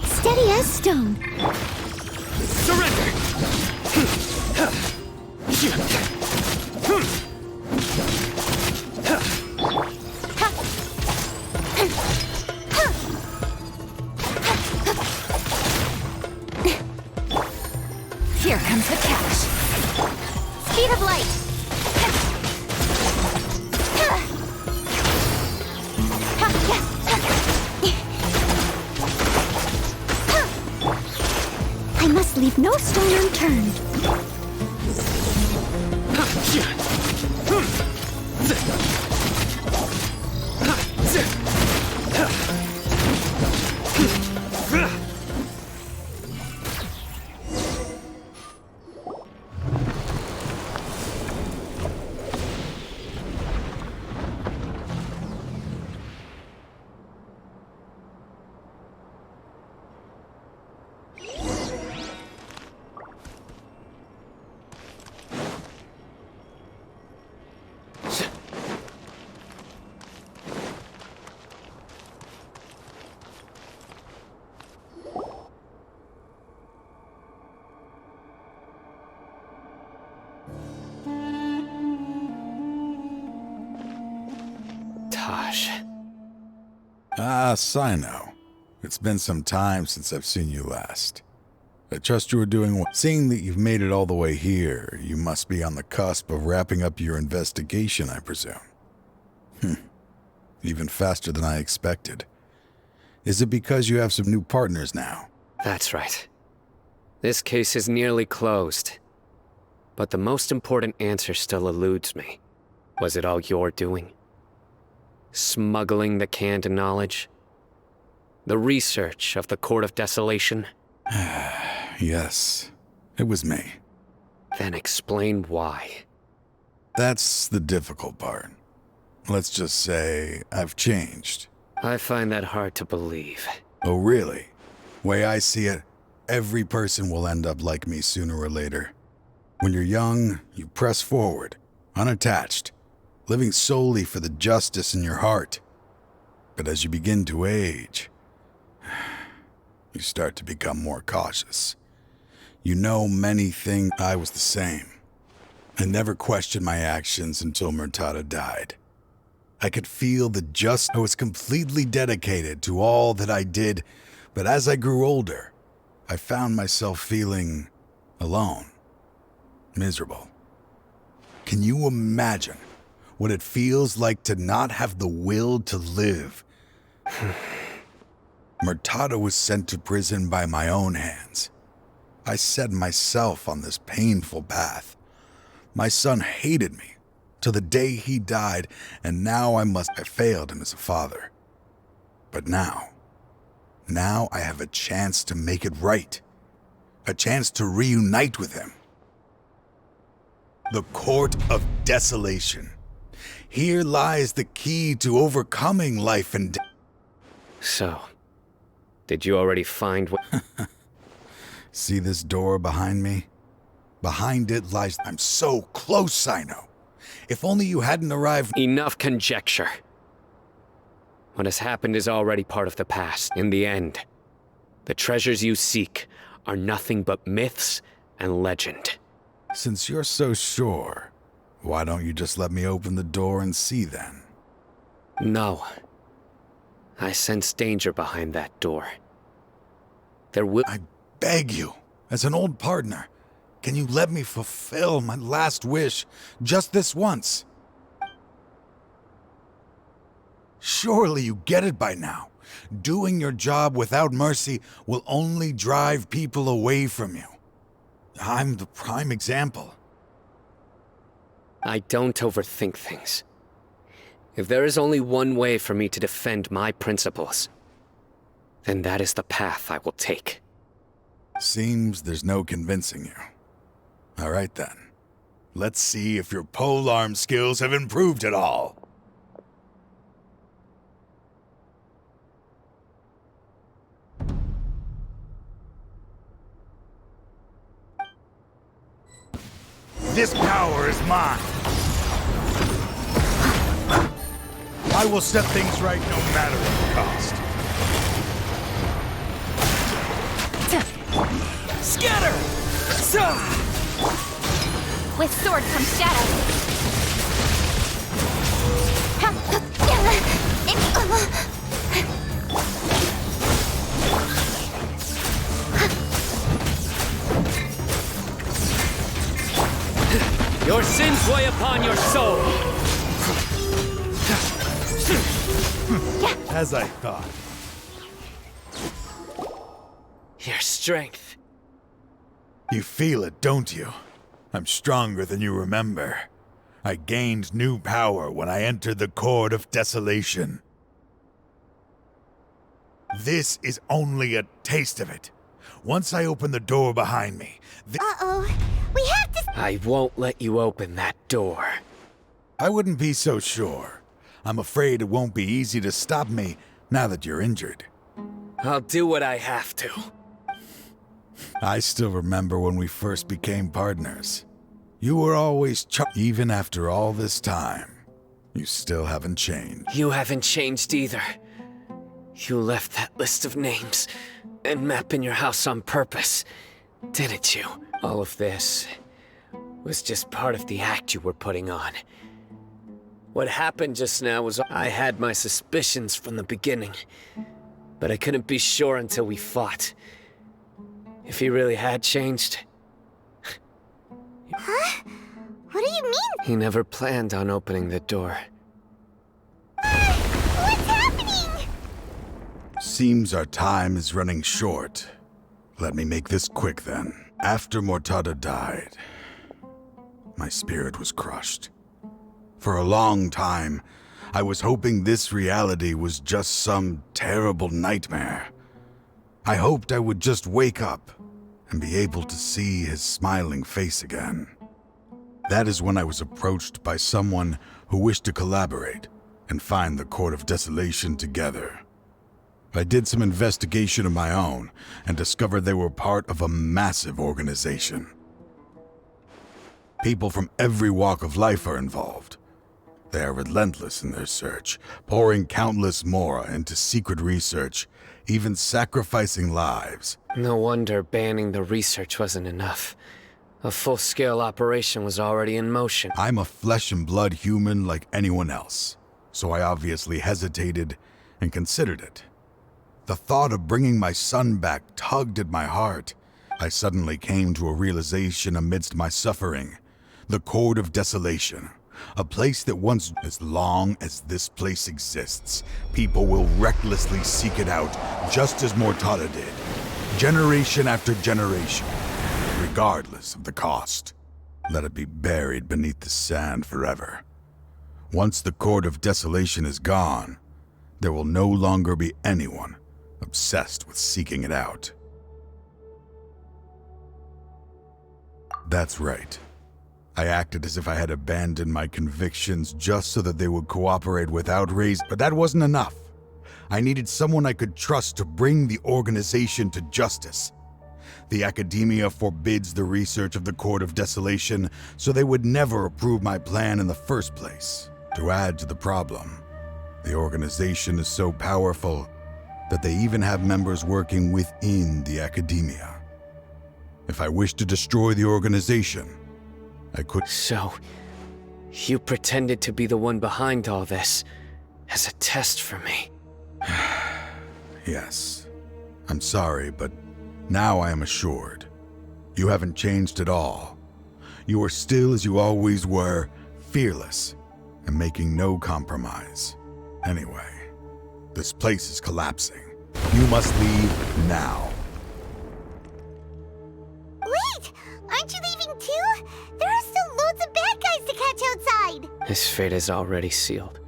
Steady as stone. Surrender! Here comes the catch. Speed of light. I must leave no stone unturned. Ah, Cyno. It's been some time since I've seen you last. I trust you are doing well. Seeing that you've made it all the way here, you must be on the cusp of wrapping up your investigation, I presume. Even faster than I expected. Is it because you have some new partners now? That's right. This case is nearly closed. But the most important answer still eludes me. Was it all your doing? Smuggling the canned knowledge? The research of the Court of Desolation? Yes, it was me. Then explain why. That's the difficult part. Let's just say I've changed. I find that hard to believe. Oh, really? Way I see it, every person will end up like me sooner or later. When you're young, you press forward, unattached, living solely for the justice in your heart. But as you begin to age, you start to become more cautious. You know many things. I was the same. I never questioned my actions until Murtada died. I could feel I was completely dedicated to all that I did, but as I grew older, I found myself feeling alone, miserable. Can you imagine what it feels like to not have the will to live? Murtada was sent to prison by my own hands. I set myself on this painful path. My son hated me till the day he died, and now I failed him as a father. But now I have a chance to make it right. A chance to reunite with him. The Court of Desolation. Here lies the key to overcoming life and death. So, did you already find what... See this door behind me? Behind it lies... I'm so close, Cyno. If only you hadn't arrived... Enough conjecture. What has happened is already part of the past. In the end, the treasures you seek are nothing but myths and legend. Since you're so sure, why don't you just let me open the door and see then? No. I sense danger behind that door. There will... I beg you, as an old partner, can you let me fulfill my last wish just this once? Surely you get it by now. Doing your job without mercy will only drive people away from you. I'm the prime example. I don't overthink things. If there is only one way for me to defend my principles, then that is the path I will take. Seems there's no convincing you. All right then. Let's see if your polearm skills have improved at all. This power is mine. I will set things right no matter what the cost. With sword comes shadow. Your sins weigh upon your soul. As I thought. Your strength. You feel it, don't you? I'm stronger than you remember. I gained new power when I entered the Court of Desolation. This is only a taste of it. Once I open the door behind me... Uh-oh. We have to... I won't let you open that door. I wouldn't be so sure. I'm afraid it won't be easy to stop me now that you're injured. I'll do what I have to. I still remember when we first became partners. You were always even after all this time. You still haven't changed. You haven't changed either. You left that list of names and map in your house on purpose, didn't you? All of this was just part of the act you were putting on. What happened just now was I had my suspicions from the beginning, but I couldn't be sure until we fought. If he really had changed... Huh? What do you mean? He never planned on opening the door. What's happening? Seems our time is running short. Let me make this quick then. After Mortada died, my spirit was crushed. For a long time, I was hoping this reality was just some terrible nightmare. I hoped I would just wake up and be able to see his smiling face again. That is when I was approached by someone who wished to collaborate and find the Court of Desolation together. I did some investigation of my own and discovered they were part of a massive organization. People from every walk of life are involved. They are relentless in their search, pouring countless mora into secret research, even sacrificing lives. No wonder banning the research wasn't enough. A full-scale operation was already in motion. I'm a flesh and blood human like anyone else, so I obviously hesitated and considered it. The thought of bringing my son back tugged at my heart. I suddenly came to a realization amidst my suffering. The Court of Desolation. A place that once, as long as this place exists, people will recklessly seek it out, just as Mortada did. Generation after generation, regardless of the cost. Let it be buried beneath the sand forever. Once the Court of Desolation is gone, there will no longer be anyone obsessed with seeking it out. That's right. I acted as if I had abandoned my convictions just so that they would cooperate without reason, but that wasn't enough. I needed someone I could trust to bring the organization to justice. The academia forbids the research of the Court of Desolation, so they would never approve my plan in the first place. To add to the problem, the organization is so powerful that they even have members working within the academia. If I wished to destroy the organization, I could... So, you pretended to be the one behind all this, as a test for me. Yes. I'm sorry, but now I am assured. You haven't changed at all. You are still as you always were, fearless, and making no compromise. Anyway, this place is collapsing. You must leave now. Wait! Aren't you leaving too? There are still loads of bad guys to catch outside! His fate is already sealed.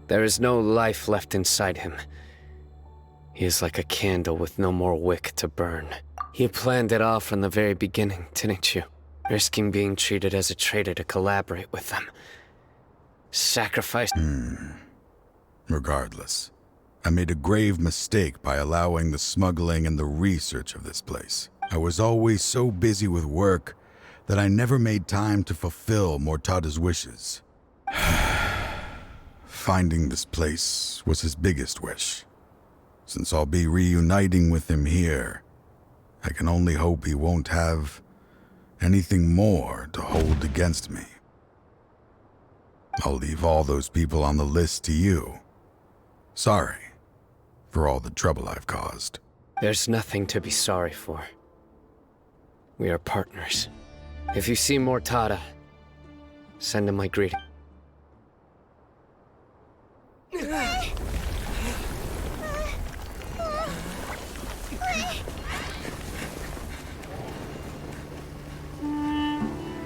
There is no life left inside him. He is like a candle with no more wick to burn. You planned it all from the very beginning, didn't you? Risking being treated as a traitor to collaborate with them. Sacrifice... Regardless, I made a grave mistake by allowing the smuggling and the research of this place. I was always so busy with work that I never made time to fulfill Mortada's wishes. Finding this place was his biggest wish. Since I'll be reuniting with him here, I can only hope he won't have anything more to hold against me. I'll leave all those people on the list to you. Sorry for all the trouble I've caused. There's nothing to be sorry for. We are partners. If you see Mortada, send him my greeting.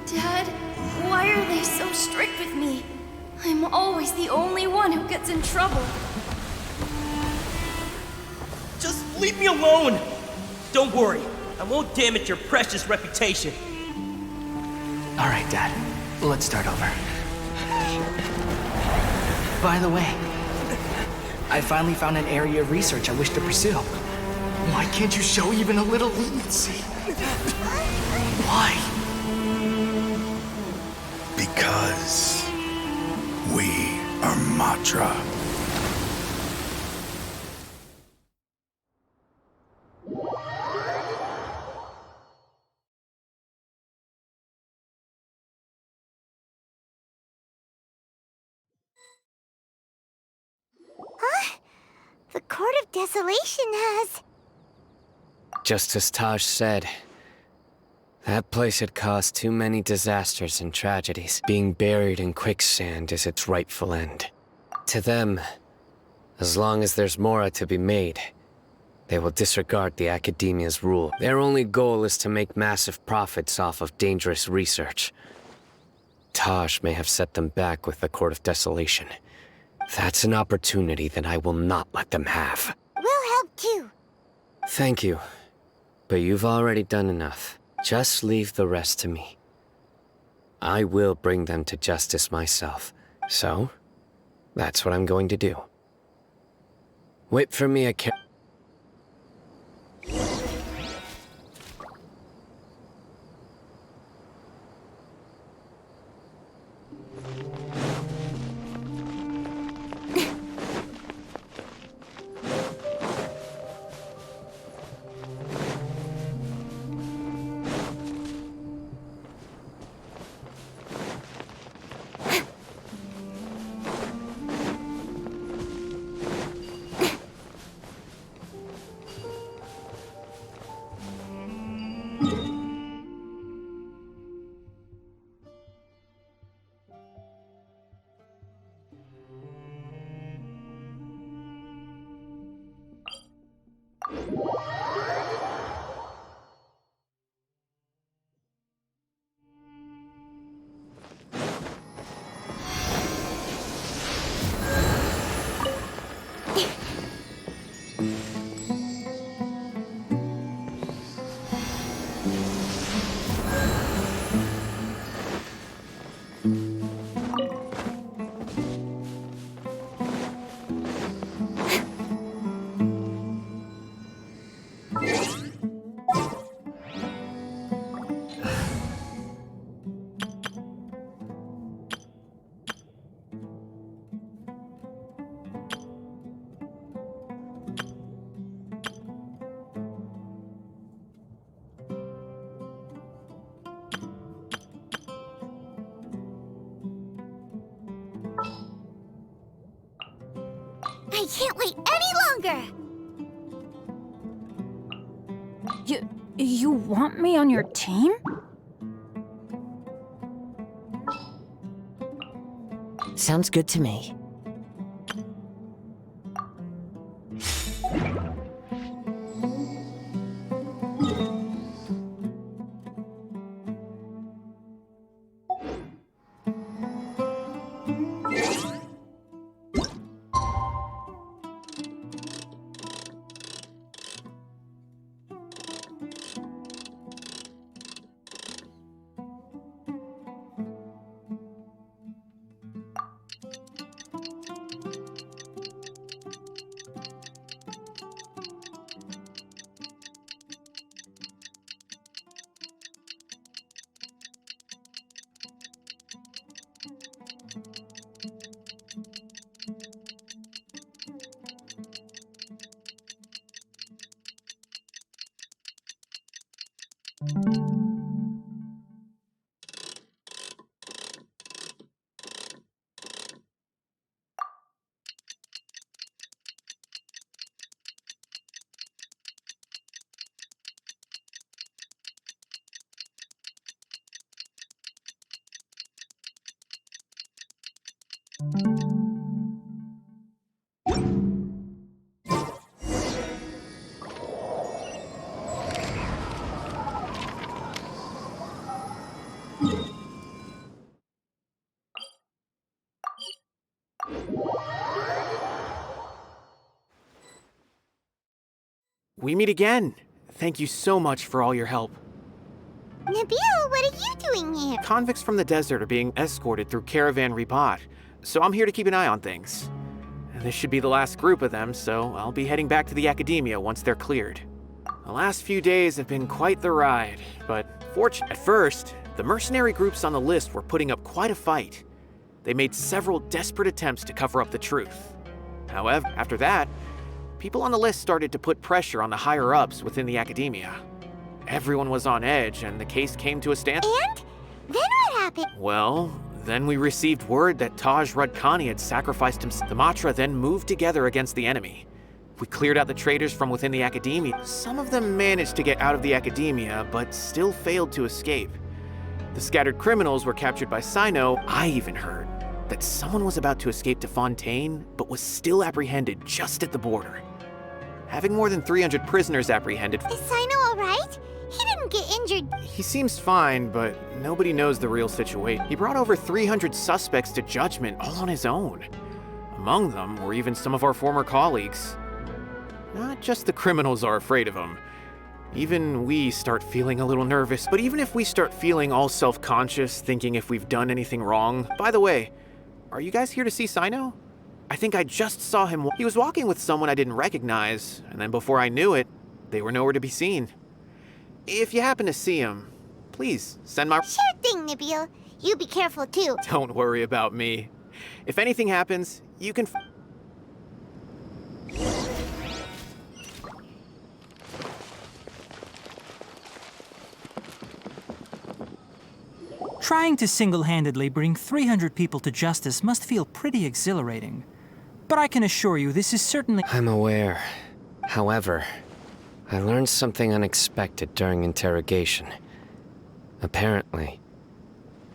Dad, why are they so strict with me? I'm always the only one who gets in trouble. Just leave me alone! Don't worry, I won't damage your precious reputation. All right, Dad. Let's start over. By the way, I finally found an area of research I wish to pursue. Why can't you show even a little leniency? Why? Because we are Matra. Huh? The Court of Desolation has... Just as Taj said, that place had caused too many disasters and tragedies. Being buried in quicksand is its rightful end. To them, as long as there's Mora to be made, they will disregard the Academia's rule. Their only goal is to make massive profits off of dangerous research. Taj may have set them back with the Court of Desolation. That's an opportunity that I will not let them have. We'll help too. Thank you, but you've already done enough. Just leave the rest to me. I will bring them to justice myself. So, that's what I'm going to do. Wait for me a I can't wait any longer! You want me on your team? Sounds good to me. We meet again. Thank you so much for all your help. Nabil, what are you doing here? Convicts from the desert are being escorted through Caravan Ribat, so I'm here to keep an eye on things. And this should be the last group of them, so I'll be heading back to the Academia once they're cleared. The last few days have been quite the ride, but at first, the mercenary groups on the list were putting up quite a fight. They made several desperate attempts to cover up the truth. However, after that, people on the list started to put pressure on the higher-ups within the Academia. Everyone was on edge, and the case came to a standstill. And? Then what happened? Well, then we received word that Taj Radkani had sacrificed himself. The Matra then moved together against the enemy. We cleared out the traitors from within the Academia. Some of them managed to get out of the Academia, but still failed to escape. The scattered criminals were captured by Cyno. I even heard that someone was about to escape to Fontaine, but was still apprehended just at the border. Having more than 300 prisoners apprehended... Is Cyno alright? He didn't get injured. He seems fine, but nobody knows the real situation. He brought over 300 suspects to judgment all on his own. Among them were even some of our former colleagues. Not just the criminals are afraid of him. Even we start feeling a little nervous. But even if we start feeling all self-conscious, thinking if we've done anything wrong... By the way, are you guys here to see Cyno? I think I just saw him. He was walking with someone I didn't recognize, and then before I knew it, they were nowhere to be seen. If you happen to see him, please send my... Sure thing, Nabil. You be careful too. Don't worry about me. If anything happens, you can... Trying to single-handedly bring 300 people to justice must feel pretty exhilarating. But I can assure you this is certainly... I'm aware. However, I learned something unexpected during interrogation. Apparently,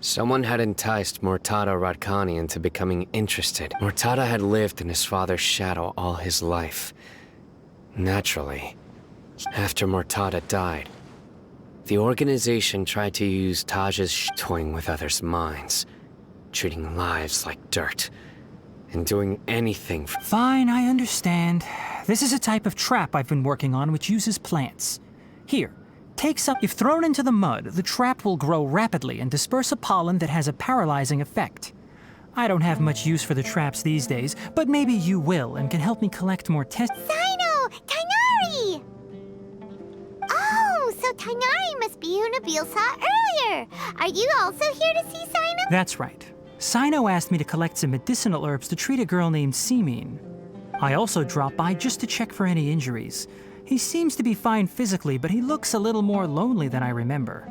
someone had enticed Murtada Radkani into becoming interested. Murtada had lived in his father's shadow all his life. Naturally, after Murtada died, the organization tried to use Taj's toying with others' minds, treating lives like dirt, and doing anything for... Fine, I understand. This is a type of trap I've been working on which uses plants. Here, take some... If thrown into the mud, the trap will grow rapidly and disperse a pollen that has a paralyzing effect. I don't have much use for the traps these days, but maybe you will and can help me collect more tests. Cyno! Tainari! Oh, so Tainari must be who Nabil saw earlier. Are you also here to see Cyno? That's right. Cyno asked me to collect some medicinal herbs to treat a girl named Simin. I also dropped by just to check for any injuries. He seems to be fine physically, but he looks a little more lonely than I remember.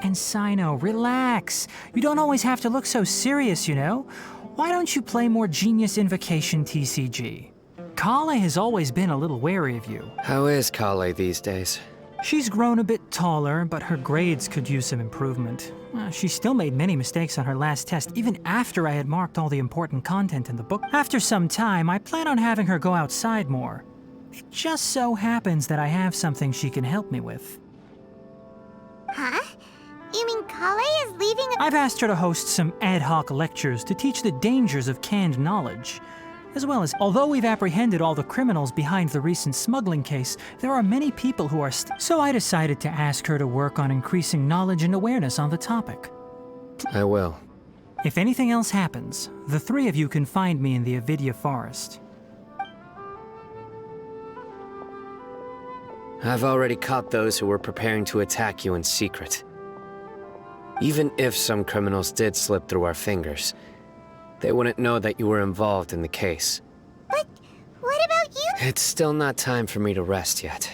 And Cyno, relax. You don't always have to look so serious, you know? Why don't you play more Genius Invocation TCG? Kale has always been a little wary of you. How is Kale these days? She's grown a bit taller, but her grades could use some improvement. She still made many mistakes on her last test, even after I had marked all the important content in the book. After some time, I plan on having her go outside more. It just so happens that I have something she can help me with. Huh? You mean Kale is leaving a... I've asked her to host some ad hoc lectures to teach the dangers of canned knowledge. As well as, although we've apprehended all the criminals behind the recent smuggling case, there are many people who are so I decided to ask her to work on increasing knowledge and awareness on the topic. I will. If anything else happens, the three of you can find me in the Avidya forest. I've already caught those who were preparing to attack you in secret. Even if some criminals did slip through our fingers, they wouldn't know that you were involved in the case. But what about you? It's still not time for me to rest yet.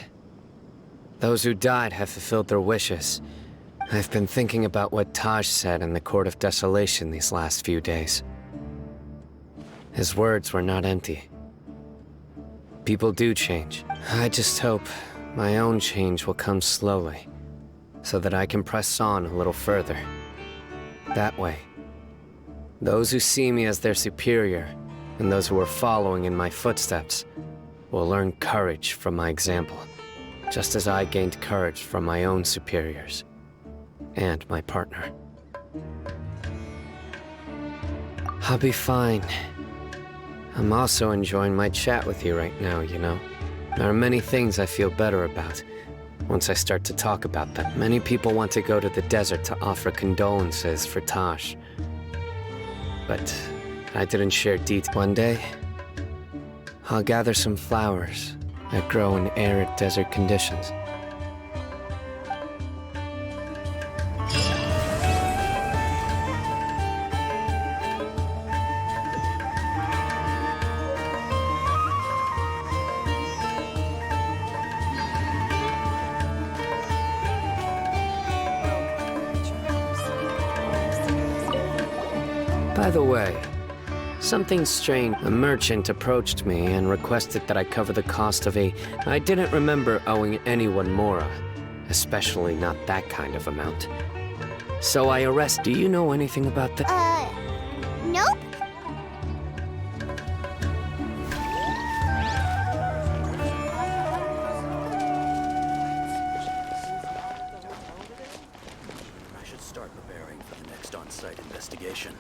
Those who died have fulfilled their wishes. I've been thinking about what Taj said in the Court of Desolation these last few days. His words were not empty. People do change. I just hope my own change will come slowly, so that I can press on a little further. That way, those who see me as their superior, and those who are following in my footsteps, will learn courage from my example, just as I gained courage from my own superiors, and my partner. I'll be fine. I'm also enjoying my chat with you right now, you know? There are many things I feel better about once I start to talk about them. Many people want to go to the desert to offer condolences for Taj. But I didn't share details. One day, I'll gather some flowers that grow in arid desert conditions. By the way, something strange. A merchant approached me and requested that I cover the cost of a... I didn't remember owing anyone Mora, especially not that kind of amount. So I arrest... Do you know anything about that? Nope. I should start preparing for the next on-site investigation.